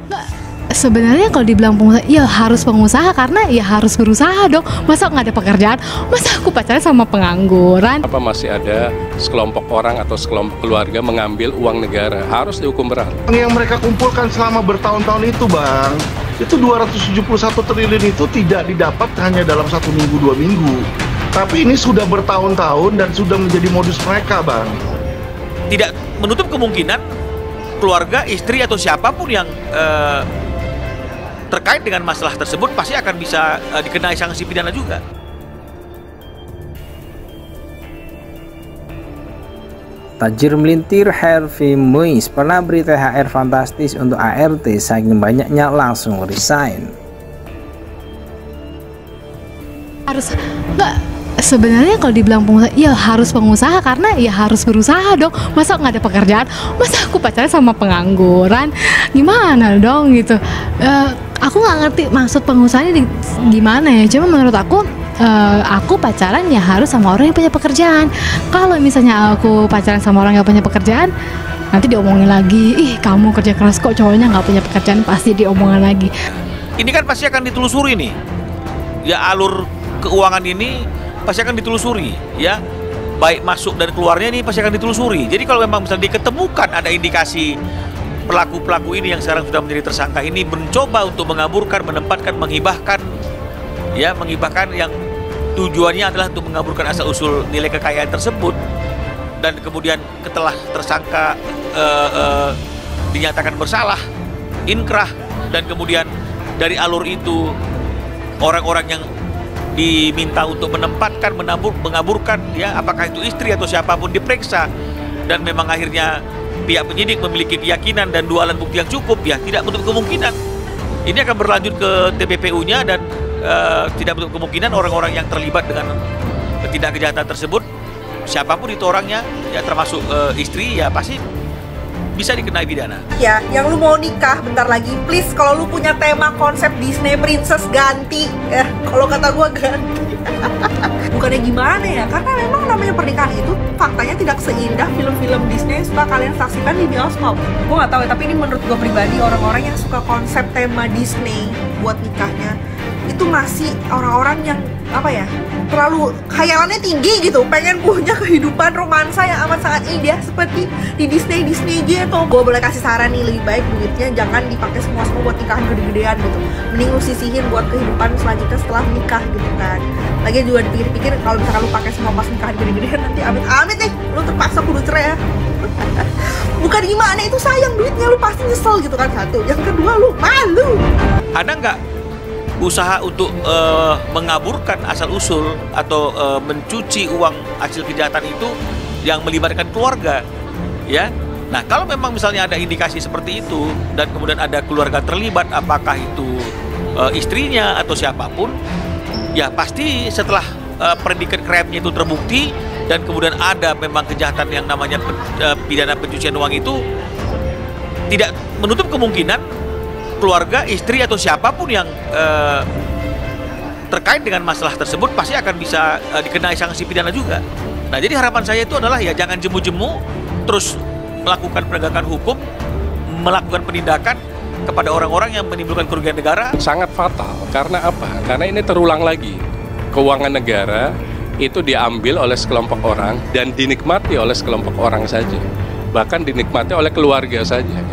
Nggak, sebenarnya kalau dibilang pengusaha, ya harus pengusaha karena ya harus berusaha dong. Masa nggak ada pekerjaan? Masa aku pacaran sama pengangguran? Apa masih ada sekelompok orang atau sekelompok keluarga mengambil uang negara? Harus dihukum berat. Yang mereka kumpulkan selama bertahun-tahun itu, Bang, itu 271 triliun itu tidak didapat hanya dalam 1 minggu, 2 minggu. Tapi ini sudah bertahun-tahun dan sudah menjadi modus mereka, Bang. Tidak menutup kemungkinan keluarga, istri atau siapapun yang terkait dengan masalah tersebut pasti akan bisa dikenai sanksi pidana juga. Tajir melintir, Harvey Muiz pernah beri THR fantastis untuk ART, saking banyaknya langsung resign. Harus nggak, sebenarnya kalau dibilang pengusaha, ya harus pengusaha karena ya harus berusaha dong. Masa nggak ada pekerjaan? Masa aku pacaran sama pengangguran? Gimana dong gitu? Aku nggak ngerti maksud pengusaha ini gimana ya. Cuma menurut aku pacaran ya harus sama orang yang punya pekerjaan. Kalau misalnya aku pacaran sama orang yang punya pekerjaan, nanti diomongin lagi, ih kamu kerja keras kok cowoknya nggak punya pekerjaan, pasti diomongin lagi. Ini kan pasti akan ditelusuri nih. Ya alur keuangan ini pasti akan ditelusuri, ya. Baik masuk dan keluarnya ini pasti akan ditelusuri. Jadi kalau memang misalnya diketemukan ada indikasi pelaku-pelaku ini yang sekarang sudah menjadi tersangka ini mencoba untuk mengaburkan, menempatkan, menghibahkan yang tujuannya adalah untuk mengaburkan asal-usul nilai kekayaan tersebut, dan kemudian setelah tersangka dinyatakan bersalah, inkrah, dan kemudian dari alur itu orang-orang yang diminta untuk menempatkan, mengaburkan, ya, apakah itu istri atau siapapun diperiksa, dan memang akhirnya pihak penyidik memiliki keyakinan dan 2 alat bukti yang cukup, ya tidak menutup kemungkinan ini akan berlanjut ke TPPU-nya, dan tidak menutup kemungkinan orang-orang yang terlibat dengan tindak kejahatan tersebut, siapapun itu orangnya, ya termasuk istri, ya pasti bisa dikenai pidana. Ya, yang lu mau nikah bentar lagi, please kalau lu punya tema konsep Disney Princess ganti. Kalau kata gua ganti. Bukannya gimana ya? Karena memang namanya pernikahan itu faktanya tidak seindah film-film Disney yang suka kalian saksikan di bioskop. Gua nggak tahu ya, tapi ini menurut gua pribadi, orang-orang yang suka konsep tema Disney buat nikahnya itu masih orang-orang yang apa ya, terlalu khayalannya tinggi gitu, pengen punya kehidupan romansa yang amat sangat indah seperti di Disney gitu. Gue boleh kasih saran nih, lebih baik duitnya jangan dipakai semua buat nikahan gede-gedean gitu, mending lu sisihin buat kehidupan selanjutnya setelah nikah gitu kan. Lagi juga dipikir-pikir, kalau misalkan lu pakai semua pas nikahan gede-gedean, nanti amit-amit nih lu terpaksa kudu cerai ya. Bukan gimana, itu sayang duitnya, lu pasti nyesel gitu kan, satu. Yang kedua, lu malu. Ada nggak usaha untuk mengaburkan asal-usul atau mencuci uang hasil kejahatan itu yang melibatkan keluarga, ya? Nah, kalau memang misalnya ada indikasi seperti itu dan kemudian ada keluarga terlibat, apakah itu istrinya atau siapapun, ya pasti setelah predikat crime-nya itu terbukti dan kemudian ada memang kejahatan yang namanya pidana pencucian uang itu, tidak menutup kemungkinan keluarga, istri atau siapapun yang terkait dengan masalah tersebut pasti akan bisa dikenai sanksi pidana juga. Nah, jadi harapan saya itu adalah ya jangan jemu-jemu, terus melakukan penegakan hukum, melakukan penindakan kepada orang-orang yang menimbulkan kerugian negara. Sangat fatal, karena apa? Karena ini terulang lagi. Keuangan negara itu diambil oleh sekelompok orang dan dinikmati oleh sekelompok orang saja. Bahkan dinikmati oleh keluarga saja.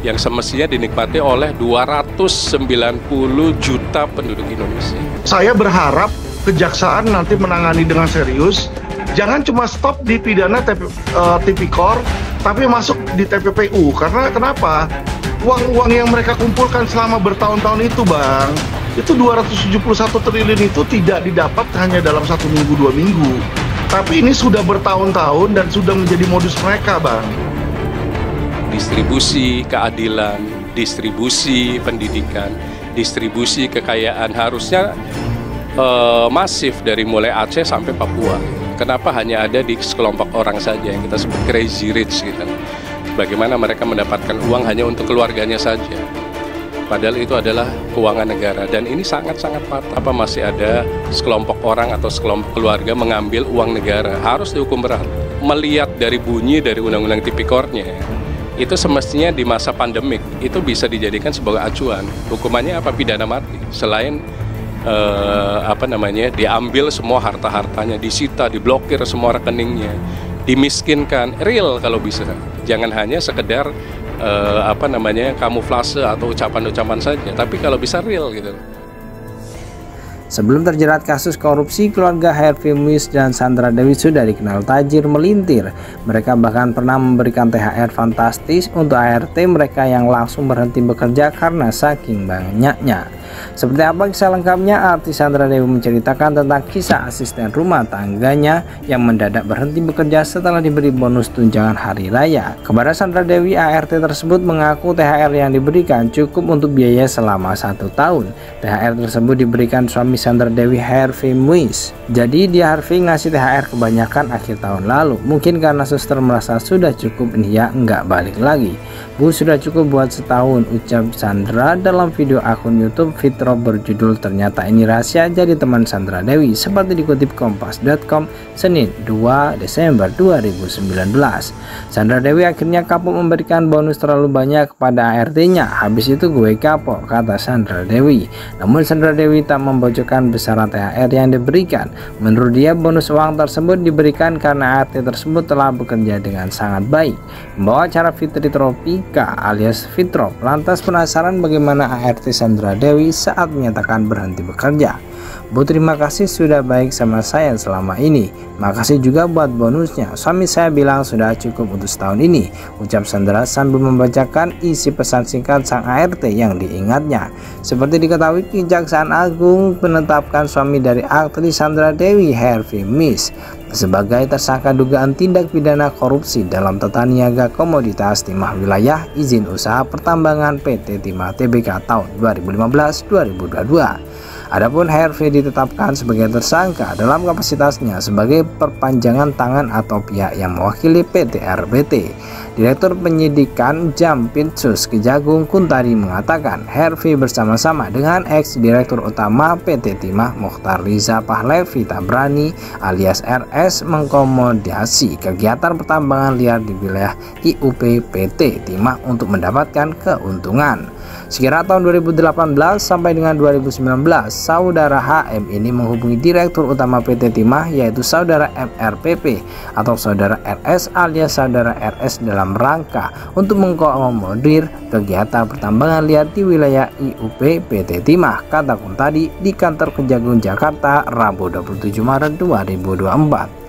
Yang semestinya dinikmati oleh 290 juta penduduk Indonesia. Saya berharap kejaksaan nanti menangani dengan serius, jangan cuma stop di pidana tipikor, tapi masuk di TPPU. Karena kenapa? Uang-uang yang mereka kumpulkan selama bertahun-tahun itu, Bang, itu 271 triliun itu tidak didapat hanya dalam 1 minggu, 2 minggu. Tapi ini sudah bertahun-tahun dan sudah menjadi modus mereka, Bang. Distribusi keadilan, distribusi pendidikan, distribusi kekayaan harusnya masif dari mulai Aceh sampai Papua. Kenapa hanya ada di sekelompok orang saja yang kita sebut crazy rich gitu? Bagaimana mereka mendapatkan uang hanya untuk keluarganya saja? Padahal itu adalah keuangan negara, dan ini sangat-sangat fatal. Apa masih ada sekelompok orang atau sekelompok keluarga mengambil uang negara? Harus dihukum berat. Melihat dari bunyi dari undang-undang tipikornya, itu semestinya di masa pandemik itu bisa dijadikan sebagai acuan. Hukumannya apa? Pidana mati. Selain diambil semua harta-hartanya, disita, diblokir semua rekeningnya, dimiskinkan, real kalau bisa. Jangan hanya sekedar kamuflase atau ucapan-ucapan saja, tapi kalau bisa real gitu. Sebelum terjerat kasus korupsi, keluarga Harvey Muiz dan Sandra Dewi sudah dikenal tajir melintir. Mereka bahkan pernah memberikan THR fantastis untuk ART mereka yang langsung berhenti bekerja karena saking banyaknya. Seperti apa kisah lengkapnya? Artis Sandra Dewi menceritakan tentang kisah asisten rumah tangganya yang mendadak berhenti bekerja setelah diberi bonus tunjangan hari raya. Kepada Sandra Dewi, ART tersebut mengaku THR yang diberikan cukup untuk biaya selama 1 tahun. THR tersebut diberikan suami Sandra Dewi, Harvey Muiz. Jadi dia Harvey ngasih THR kebanyakan akhir tahun lalu. Mungkin karena suster merasa sudah cukup, dia nggak balik lagi. Bu, sudah cukup buat setahun, ucap Sandra dalam video akun YouTube Fitro berjudul "Ternyata Ini Rahasia Jadi Teman Sandra Dewi", seperti dikutip kompas.com Senin 2 Desember 2019. Sandra Dewi akhirnya kapok memberikan bonus terlalu banyak kepada ART-nya. "Habis itu gue kapok," kata Sandra Dewi. Namun Sandra Dewi tak membocorkan besaran THR yang diberikan. Menurut dia, bonus uang tersebut diberikan karena ART tersebut telah bekerja dengan sangat baik. Membawa acara Fitri Tropika alias Fitrop lantas penasaran bagaimana ART Sandra Dewi saat menyatakan berhenti bekerja. "Bu, terima kasih sudah baik sama saya selama ini. Makasih juga buat bonusnya. Suami saya bilang sudah cukup untuk setahun ini," ucap Sandra sambil membacakan isi pesan singkat sang ART yang diingatnya. Seperti diketahui, Kejaksaan Agung menetapkan suami dari aktris Sandra Dewi, Harvey Muiz, sebagai tersangka dugaan tindak pidana korupsi dalam tata niaga komoditas timah wilayah izin usaha pertambangan PT Timah Tbk tahun 2015-2022. Adapun Harvey ditetapkan sebagai tersangka dalam kapasitasnya sebagai perpanjangan tangan atau pihak yang mewakili PT RBT. Direktur Penyidikan Jampitsus Kejagung Kuntadi mengatakan Harvey bersama-sama dengan ex-direktur utama PT Timah Mokhtar Riza Pahlevi Tabrani alias RS mengkomodasi kegiatan pertambangan liar di wilayah IUP PT Timah untuk mendapatkan keuntungan. Sekira tahun 2018 sampai dengan 2019, saudara HM ini menghubungi direktur utama PT Timah yaitu saudara MRPP atau saudara RS alias saudara RS dalam rangka untuk mengkomodir kegiatan pertambangan liar di wilayah IUP PT Timah, kata Kuntadi di kantor Kejagung Jakarta Rabu 27 Maret 2024.